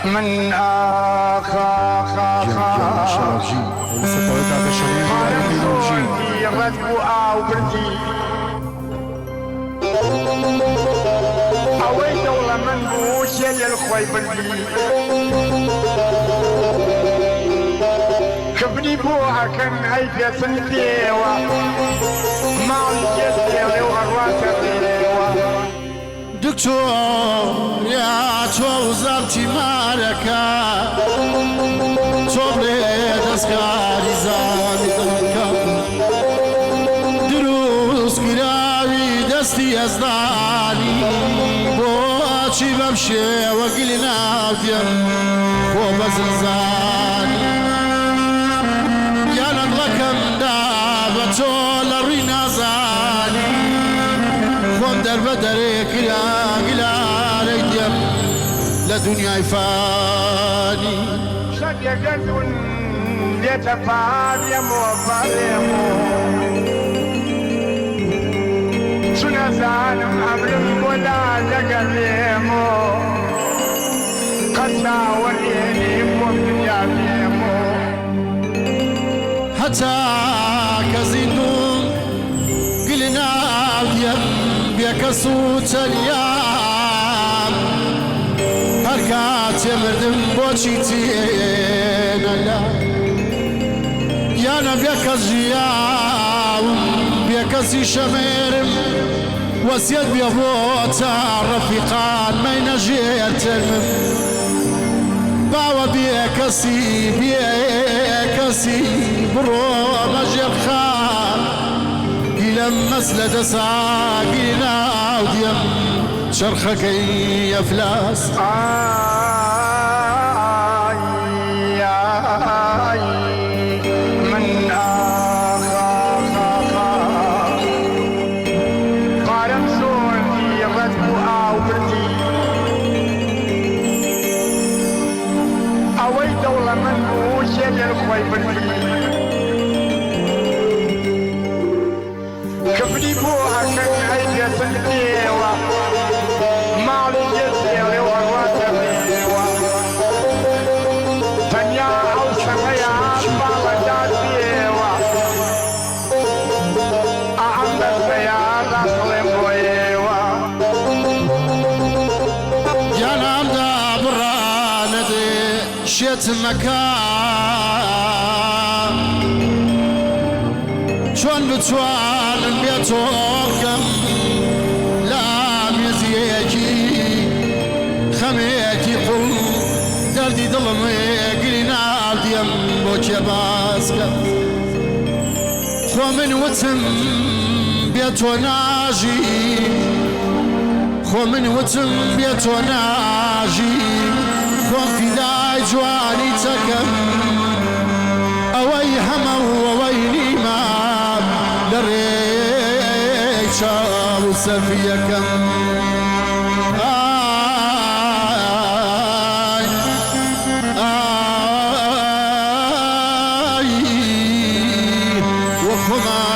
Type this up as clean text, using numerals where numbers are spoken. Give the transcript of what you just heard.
من آخا خا شرفجي ولسه على الشريف خارمزوني ردبو آو بردي أوي دولة من بوشي للخوي بردي كبني بوها كان عيفيا سنتيوا مالي جدي وغروات الريوا دكتور يا تو زرتي ماركا صبري دسكاري زاني دنكا دروس قراوي دستي أزداني بوشي بمشي وقلنا وديم وبزلزاني يا نضلكم دابتو لرينا زاني در بدر كلا ريديم لدنيا فاني شد يقدون يتفاديم وفاديمو شنا زانم أمرم ولا لقديمو قد وريني وبدنيا ديمو حتى كزينون قلنا وديم بيك صوت اليام هركات يمردم بوشيتين لا يانا بيك الجيام بيك زي شميرم وسيد بيبوتا رفيقان ما ينجيت المم باوا بيكسي برو مجيب خان لما سلد ساقينا وديم شرخك يا فلاس من آخا قارم زوني ردبو آو بردي أوي دولة من بوشي للخوي بردي كبني بوها كان عيديا سنتيوا مالي جزيري وغوات الريوا تنيا أو سميا بالا جاتيوا أعمد بيا داخل بويوا يا نام دا براندي شيت مكان شون بتوان بيتوكم لا مزيجي خميتي قل دردي ظلمي قلنا ديم بوكي باسكت خو من وتم بيتو ناجي خو من وتم بيتو ناجي خو في داي جواني تكم اوي هما وويني ما دريشا وسفيا كم وخما